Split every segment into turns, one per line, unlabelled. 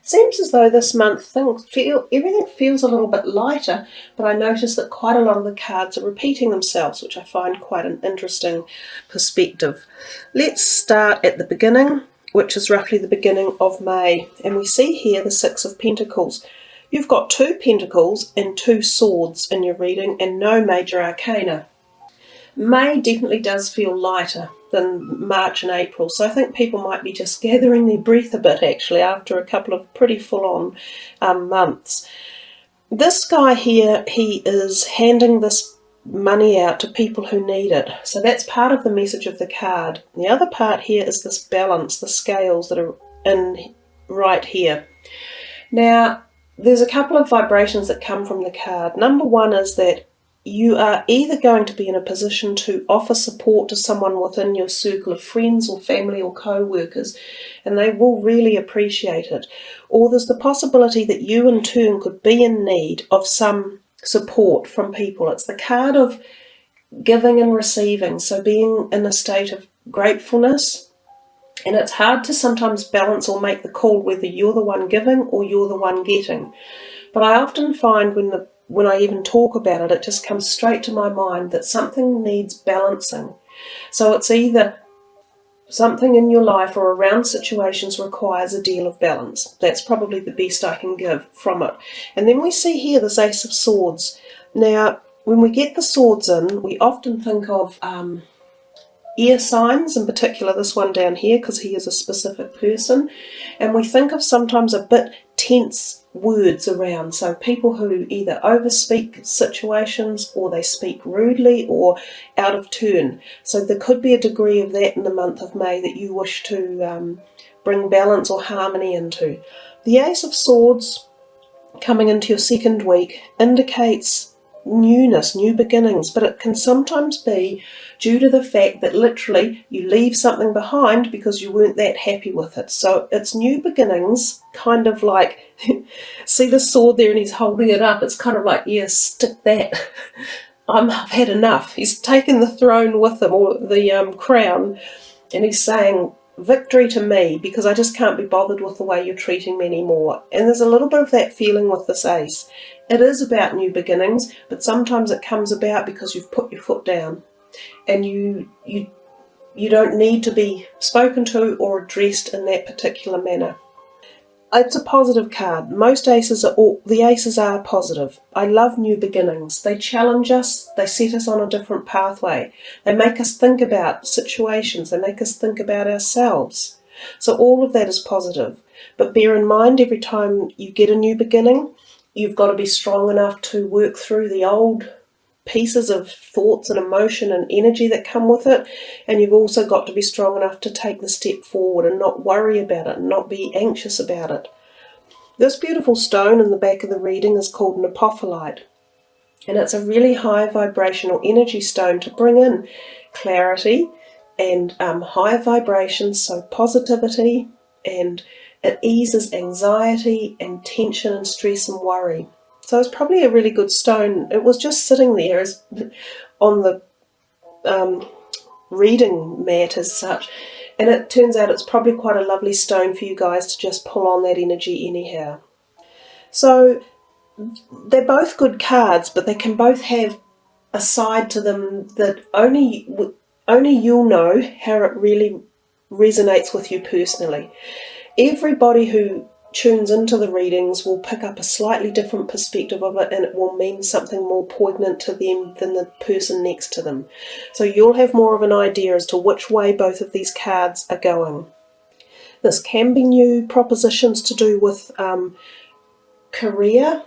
Seems as though this month everything feels a little bit lighter, but I notice that quite a lot of the cards are repeating themselves, which I find quite an interesting perspective. Let's start at the beginning, which is roughly the beginning of May, and we see here the Six of Pentacles. You've got 2 Pentacles and 2 Swords in your reading and no major arcana. May definitely does feel lighter than March and April, so I think people might be just gathering their breath a bit actually after a couple of pretty full-on months. This guy here, he is handing this money out to people who need it, so that's part of the message of the card. The other part here is this balance, the scales that are in right here. Now, there's a couple of vibrations that come from the card. Number one is that you are either going to be in a position to offer support to someone within your circle of friends or family or co-workers, and they will really appreciate it. Or there's the possibility that you in turn could be in need of some support from people. It's the card of giving and receiving, so being in a state of gratefulness. And it's hard to sometimes balance or make the call whether you're the one giving or you're the one getting. But I often find when I even talk about it, it just comes straight to my mind that something needs balancing. So it's either something in your life or around situations requires a deal of balance. That's probably the best I can give from it. And then we see here this Ace of Swords. Now, when we get the swords in, we often think of air signs, in particular this one down here, because he is a specific person, and we think of sometimes a bit tense words around, so people who either overspeak situations or they speak rudely or out of turn. So there could be a degree of that in the month of May that you wish to bring balance or harmony into. The Ace of Swords coming into your second week indicates newness, new beginnings, but it can sometimes be due to the fact that literally you leave something behind because you weren't that happy with it. So it's new beginnings, kind of like, see the sword there and he's holding it up, it's kind of like, yeah, stick that. I've had enough. He's taken the throne with him, or the crown, and he's saying, victory to me, because I just can't be bothered with the way you're treating me anymore. And there's a little bit of that feeling with this ace. It is about new beginnings, but sometimes it comes about because you've put your foot down and you don't need to be spoken to or addressed in that particular manner. It's a positive card. Most aces the aces are positive. I love new beginnings. They challenge us, they set us on a different pathway. They make us think about situations, they make us think about ourselves. So all of that is positive. But bear in mind, every time you get a new beginning, you've got to be strong enough to work through the old pieces of thoughts and emotion and energy that come with it, and you've also got to be strong enough to take the step forward and not worry about it and not be anxious about it. This beautiful stone in the back of the reading is called an apophyllite, and it's a really high vibrational energy stone to bring in clarity and high vibrations, so positivity, and it eases anxiety and tension and stress and worry. So it's probably a really good stone. It was just sitting there as on the reading mat as such, and it turns out it's probably quite a lovely stone for you guys to just pull on that energy anyhow. So they're both good cards, but they can both have a side to them that only you'll know how it really resonates with you personally. Everybody who tunes into the readings will pick up a slightly different perspective of it, and it will mean something more poignant to them than the person next to them. So you'll have more of an idea as to which way both of these cards are going. This can be new propositions to do with career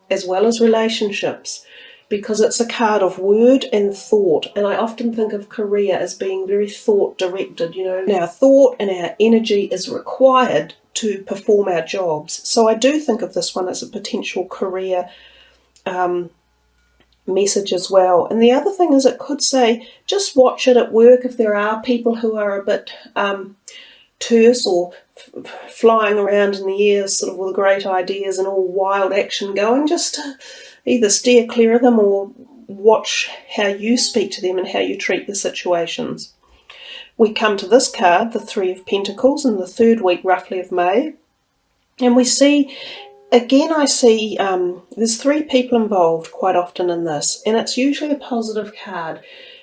as well as relationships, because it's a card of word and thought, and I often think of career as being very thought directed. You know, our thought and our energy is required to perform our jobs. So I do think of this one as a potential career message as well. And the other thing is, it could say, just watch it at work if there are people who are a bit terse or flying around in the air sort of with great ideas and all wild action going, just to either steer clear of them or watch how you speak to them and how you treat the situations. We come to this card, the Three of Pentacles, in the third week roughly of May. And we see, again, I see there's 3 people involved quite often in this, and it's usually a positive card.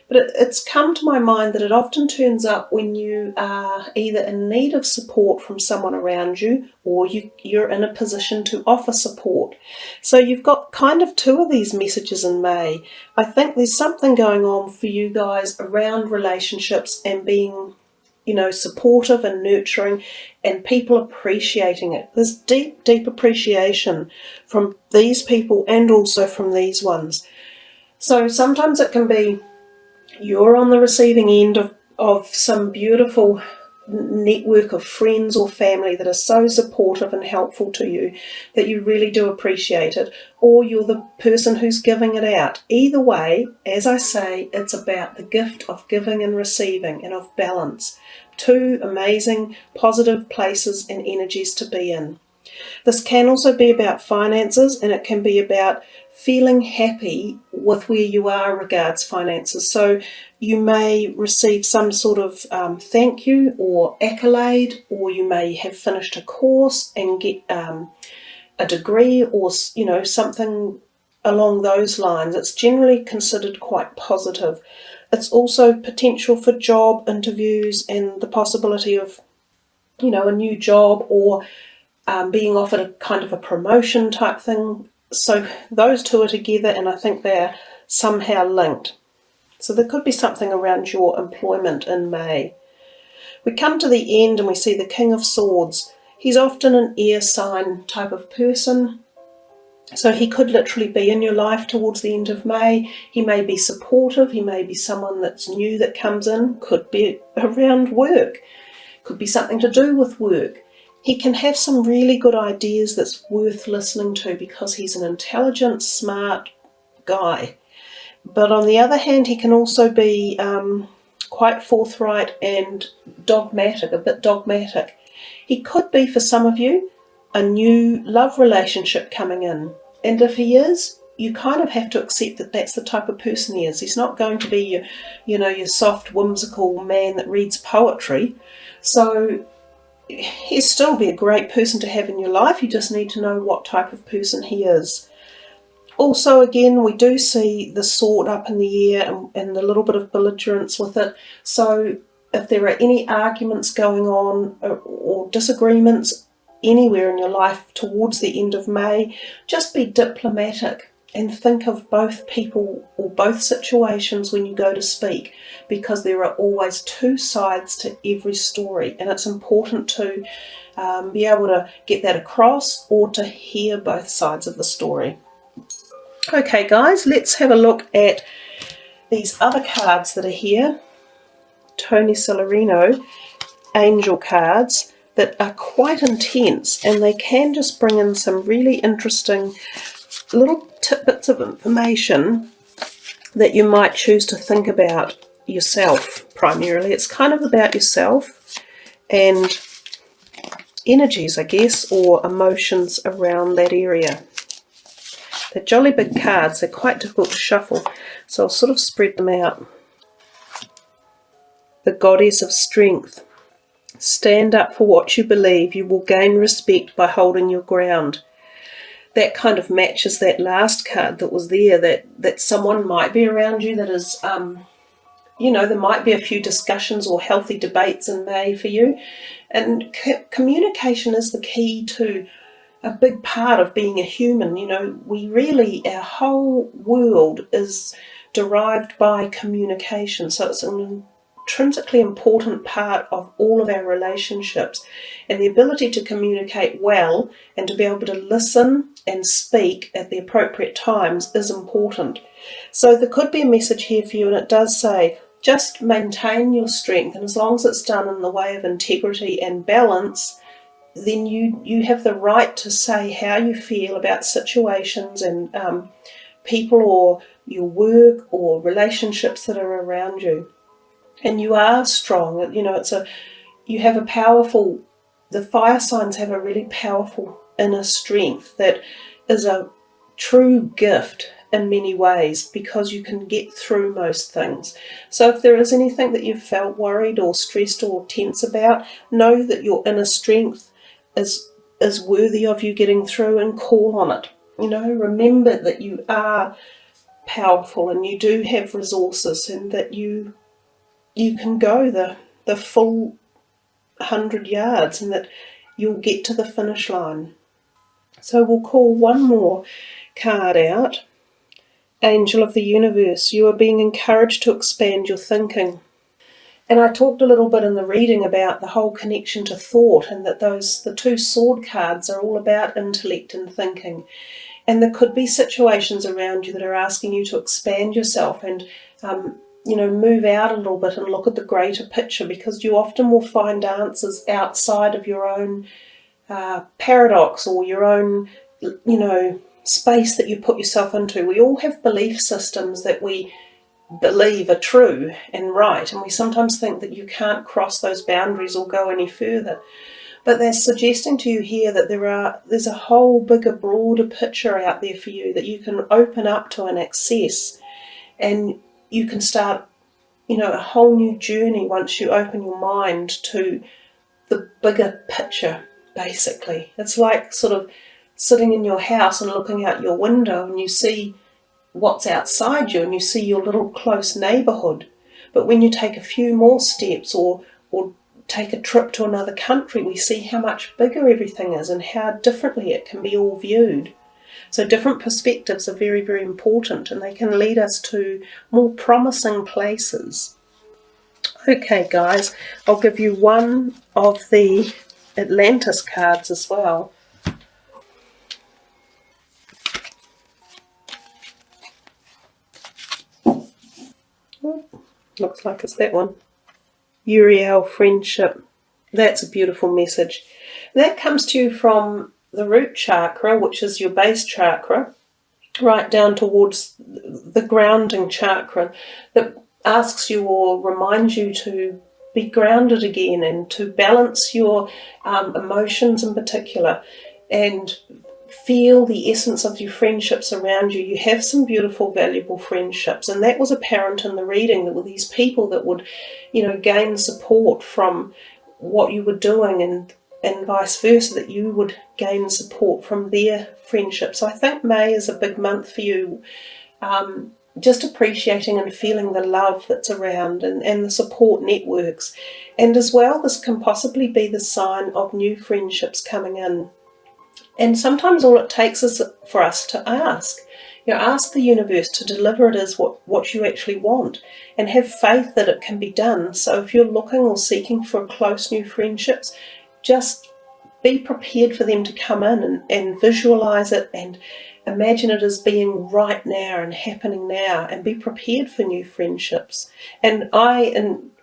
But it's come to my mind that it often turns up when you are either in need of support from someone around you, or you're in a position to offer support. So you've got kind of 2 of these messages in May. I think there's something going on for you guys around relationships and being, supportive and nurturing, and people appreciating it. There's deep, deep appreciation from these people and also from these ones. So sometimes it can be you're on the receiving end of some beautiful network of friends or family that are so supportive and helpful to you that you really do appreciate it, or you're the person who's giving it out. Either way, as I say, it's about the gift of giving and receiving and of balance. 2 amazing positive places and energies to be in. This can also be about finances, and it can be about feeling happy with where you are regards finances. So you may receive some sort of thank you or accolade, or you may have finished a course and get a degree, or something along those lines. It's generally considered quite positive. It's also potential for job interviews and the possibility of a new job, or being offered a kind of a promotion type thing. So those 2 are together, and I think they're somehow linked. So there could be something around your employment in May. We come to the end and we see the King of Swords. He's often an air sign type of person. So he could literally be in your life towards the end of May. He may be supportive. He may be someone that's new that comes in. Could be around work. Could be something to do with work. He can have some really good ideas that's worth listening to because he's an intelligent, smart guy. But on the other hand, he can also be quite forthright and dogmatic, a bit dogmatic. He could be, for some of you, a new love relationship coming in. And if he is, you kind of have to accept that that's the type of person he is. He's not going to be your soft, whimsical man that reads poetry. So he'll still be a great person to have in your life. You just need to know what type of person he is. Also, again, we do see the sword up in the air and a little bit of belligerence with it. So if there are any arguments going on or disagreements anywhere in your life towards the end of May, just be diplomatic and think of both people or both situations when you go to speak, because there are always 2 sides to every story, and it's important to be able to get that across or to hear both sides of the story. Okay guys, let's have a look at these other cards that are here. Tony Celerino angel cards that are quite intense, and they can just bring in some really interesting little tidbits of information that you might choose to think about yourself primarily. It's kind of about yourself and energies, I guess, or emotions around that area. They're jolly big cards. They're quite difficult to shuffle, so I'll sort of spread them out. The Goddess of Strength. Stand up for what you believe. You will gain respect by holding your ground. That kind of matches that last card that was there, that someone might be around you that is, there might be a few discussions or healthy debates in May for you. And communication is the key to a big part of being a human. Our whole world is derived by communication. So it's an intrinsically important part of all of our relationships, and the ability to communicate well and to be able to listen and speak at the appropriate times is important. So there could be a message here for you, and it does say just maintain your strength, and as long as it's done in the way of integrity and balance, then you have the right to say how you feel about situations and people or your work or relationships that are around you. And you are strong. The fire signs have a really powerful inner strength that is a true gift in many ways, because you can get through most things. So if there is anything that you've felt worried or stressed or tense about, know that your inner strength is is worthy of you getting through, and call on it. You know, remember that you are powerful and you do have resources, and that you can go the full 100 yards, and that you'll get to the finish line. So we'll call one more card out. Angel of the Universe, you are being encouraged to expand your thinking. And I talked a little bit in the reading about the whole connection to thought, and that the two sword cards are all about intellect and thinking. And there could be situations around you that are asking you to expand yourself and, move out a little bit and look at the greater picture, because you often will find answers outside of your own paradox or your own, space that you put yourself into. We all have belief systems that we believe are true and right, and we sometimes think that you can't cross those boundaries or go any further. But they're suggesting to you here that there's a whole bigger, broader picture out there for you that you can open up to and access, and you can start, a whole new journey once you open your mind to the bigger picture, basically. It's like sort of sitting in your house and looking out your window, and you see what's outside you, and you see your little close neighbourhood. But when you take a few more steps or take a trip to another country, we see how much bigger everything is and how differently it can be all viewed. So different perspectives are very, very important, and they can lead us to more promising places. Okay, guys, I'll give you one of the Atlantis cards as well. Looks like it's that one. Uriel, friendship. That's a beautiful message. That comes to you from the root chakra, which is your base chakra, right down towards the grounding chakra, that asks you or reminds you to be grounded again and to balance your emotions in particular, and feel the essence of your friendships around you. You have some beautiful, valuable friendships, and that was apparent in the reading. There were these people that would, gain support from what you were doing, and vice versa, that you would gain support from their friendships. So I think May is a big month for you, just appreciating and feeling the love that's around, and the support networks. And as well, this can possibly be the sign of new friendships coming in. And sometimes all it takes is for us to ask. Ask the universe to deliver it as what you actually want, and have faith that it can be done. So if you're looking or seeking for close new friendships, just be prepared for them to come in, and visualize it and imagine it as being right now and happening now, and be prepared for new friendships. And I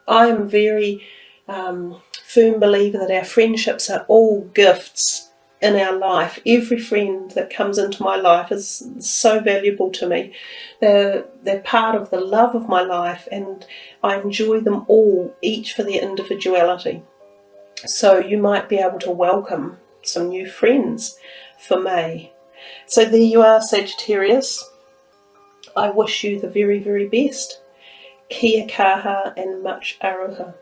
am very firm believer that our friendships are all gifts in our life. Every friend that comes into my life is so valuable to me. They're part of the love of my life, and I enjoy them all, each for their individuality. So you might be able to welcome some new friends for May. So there you are, Sagittarius. I wish you the very, very best. Kia kaha and much aroha.